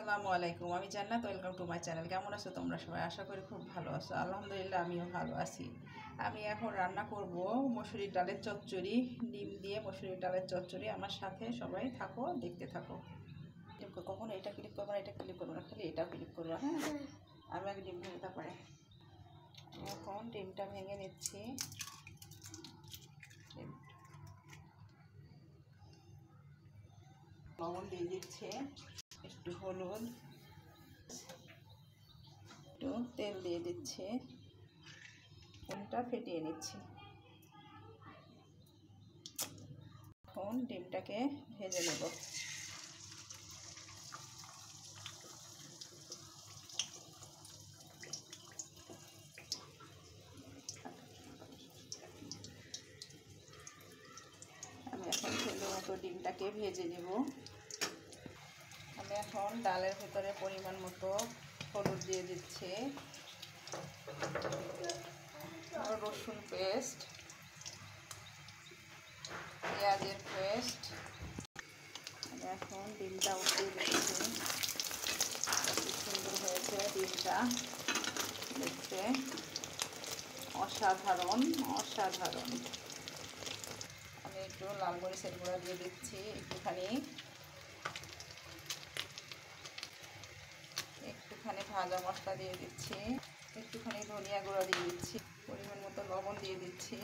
আসসালামু আলাইকুম। আমি জান্নাত, ওয়েলকাম টু মাই চ্যানেল। কেমন আছো তোমরা সবাই? আশা করি খুব ভালো আছো। আলহামদুলিল্লাহ আমিও ভালো আছি। আমি এখন রান্না করব মসুরির ডালের চচ্চড়ি, ডিম দিয়ে মসুরির ডালের চচ্চড়ি। আমার সাথে সবাই থাকো, দেখতে থাকো। কখনো এটা ক্লিক করবো না, এটা ক্লিক করবো না, খালি এটা ক্লিক করবো। হ্যাঁ, আমি আগে ডিম ভেঙে তারপরে এখন ডিমটা ভেঙে নিচ্ছি। লবণ দিয়ে দিচ্ছে, একটু হলুদ, একটু তেল দিয়ে দিচ্ছে, ডিমটা ফেটিয়ে নিচ্ছি। এখন ডিমটাকে ভেজে নেব। আমি এখন সুন্দর মতো ডিমটাকে ভেজে নেব। আমি এখন ডালের ভেতরে পরিমাণ মতো হলুদ দিয়ে দিচ্ছি, রসুন পেস্ট, পেঁয়াজের পেস্ট। আমি এখন ডিমটা উঠিয়ে দিচ্ছি। খুব সুন্দর হয়েছে ডিমটা, দেখতে অসাধারণ অসাধারণ। আমি একটু লাল মরিচের গুঁড়া দিয়ে দিচ্ছি, একটুখানি ভাজা মশলা দিয়ে দিচ্ছি, একটুখানি ধনিয়া গুঁড়া দিয়ে দিচ্ছি, পরিমাণ মতো লবণ দিয়ে দিচ্ছি।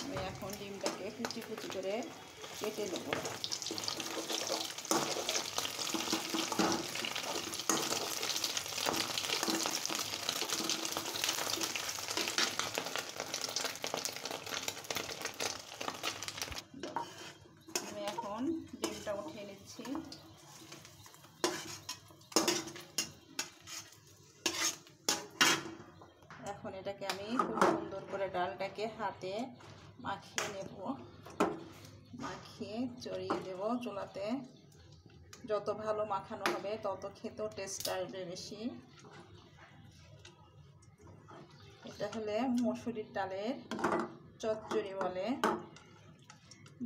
আমি এখন ডিমটাকে কুচি কুচি করে কেটে নেব। আমি এখন ডিমটা উঠিয়ে নিচ্ছি। এখন এটাকে আমি খুব সুন্দর করে ডালটাকে হাতে মাখিয়ে নেব, মাখিয়ে চড়িয়ে দেব চুলাতে। যত ভালো মাখানো হবে তত খেতেও টেস্ট আসবে বেশি। এটা হলে মসুরির ডালের চচ্চড়ি বলে।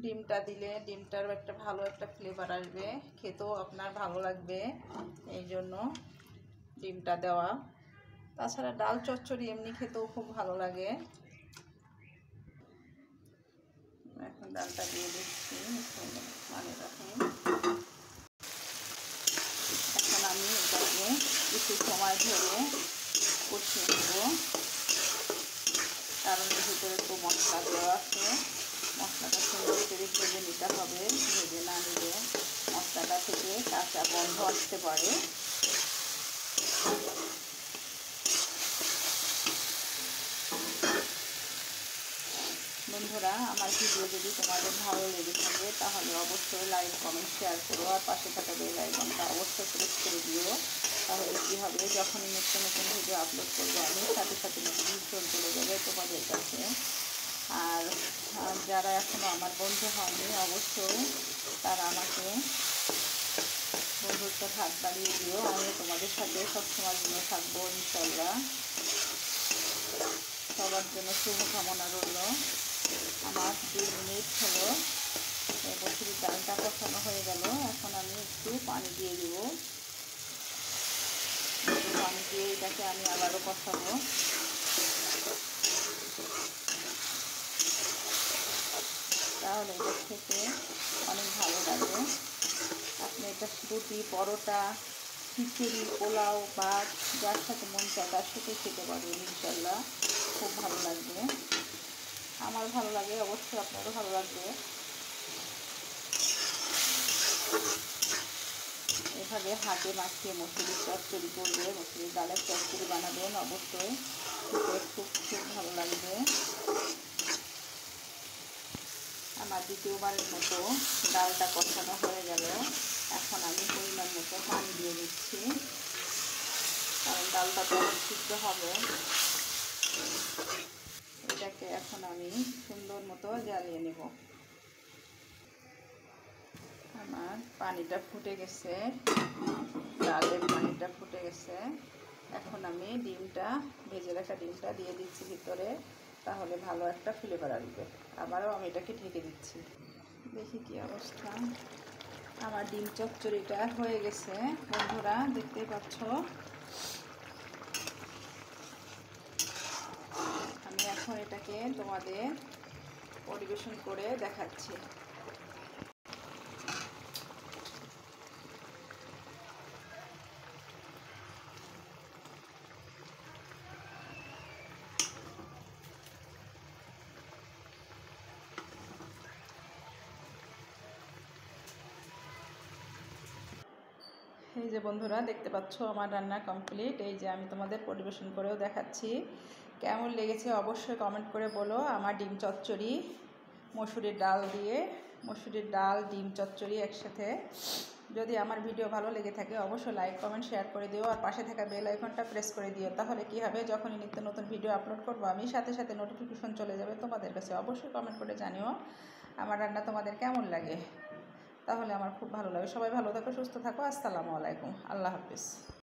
ডিমটা দিলে ডিমটারও একটা ভালো একটা ফ্লেভার আসবে, খেতেও আপনার ভালো লাগবে, এই জন্য ডিমটা দেওয়া। তাছাড়া ডাল চচ্চড়ি এমনি খেতেও খুব ভালো লাগে। এখন ডালটা দিয়ে দিচ্ছি, এখন আমি এটাকে কিছু সময় ধরে কষিয়ে নেব, কারণ এর ভিতরে তো মশলা দেওয়া আছে। মশলাটা সুন্দর করে ভেজে নিতে হবে, ভেজে না নিলে মশলাটা থেকে কাঁচা গন্ধ আসতে পারে। বন্ধুরা, আমার ভিডিও যদি তোমাদের ভালো লেগে থাকে তাহলে অবশ্যই লাইক, কমেন্ট, শেয়ার করো, আর পাশে থাকা বেল আইকনটা অবশ্যই প্রেস করে দিও। তাহলে কী হবে, যখনই নতুন নতুন ভিডিও আপলোড করবো আমি সাথে সাথে নোটিফিকেশন চলে যাবে তোমাদের কাছে। আর যারা এখনও আমার বন্ধু হয়নি অবশ্যই তারা আমাকে বন্ধুত্বের হাত বাড়িয়ে দিও। আমি তোমাদের সাথে সবসময় জন্য থাকবো ইনশাল্লাহ। সবার জন্য শুভকামনা রইল। আমার 2 মিনিট হলো মসুরির ডালটা কষানো হয়ে গেল। এখন আমি একটু পানি দিয়ে দেব, পানি দিয়ে এটাকে আমি আবারও কষাবো। তাহলে এটা খেতে অনেক ভালো লাগে। আপনি এটা রুটি, পরোটা, খিচুড়ি, পোলাও বা যার সাথে মন চায় তার সাথে খেতে পারবেন ইনশাল্লাহ, খুব ভালো লাগবে। আমার ভালো লাগে, অবশ্যই আপনারও ভালো লাগবে। এভাবে হাতে মাখিয়ে মসুরির চচ্চড়ি করবে, মসুরির ডালের চচ্চড়ি বানাবেন, অবশ্যই খেতে খুব খুব ভালো লাগবে। আমার দ্বিতীয়বারের মতো ডালটা কষানো হয়ে গেল। এখন আমি পরিমাণ মতো পানি দিয়ে দিচ্ছি, কারণ ডালটা তো সিদ্ধ হবে। এটাকে এখন আমি সুন্দর মতো জ্বালিয়ে নেব। আমার পানিটা ফুটে গেছে, ডালের পানিটা ফুটে গেছে। এখন আমি ডিমটা, ভেজে রাখা ডিমটা দিয়ে দিচ্ছি ভিতরে, তাহলে ভালো একটা ফ্লেভার আসবে। আবারও আমি এটাকে ঢেকে দিচ্ছি, দেখি কি অবস্থা। আমার ডিম চচ্চড়িটা হয়ে গেছে বন্ধুরা, দেখতেই পাচ্ছ। আমি এখন এটাকে তোমাদের পরিবেশন করে দেখাচ্ছি। এই যে বন্ধুরা দেখতে পাচ্ছ আমার রান্না কমপ্লিট। এই যে আমি তোমাদের পরিবেশন করেও দেখাচ্ছি। কেমন লেগেছে অবশ্যই কমেন্ট করে বলো। আমার ডিম চচ্চড়ি মসুরির ডাল দিয়ে, মসুরির ডাল ডিম চচ্চড়ি একসাথে। যদি আমার ভিডিও ভালো লেগে থাকে অবশ্যই লাইক কমেন্ট শেয়ার করে দিও, আর পাশে থাকা বেল আইকনটা প্রেস করে দিও। তাহলে কি হবে, যখনই নিত্য নতুন ভিডিও আপলোড করবো আমি সাথে সাথে নোটিফিকেশন চলে যাবে তোমাদের কাছে। অবশ্যই কমেন্ট করে জানিও আমার রান্না তোমাদের কেমন লাগে, তাহলে আমার খুব ভালো লাগে। সবাই ভালো থাকো, সুস্থ থাকো। আসসালামু আলাইকুম, আল্লাহ হাফিজ।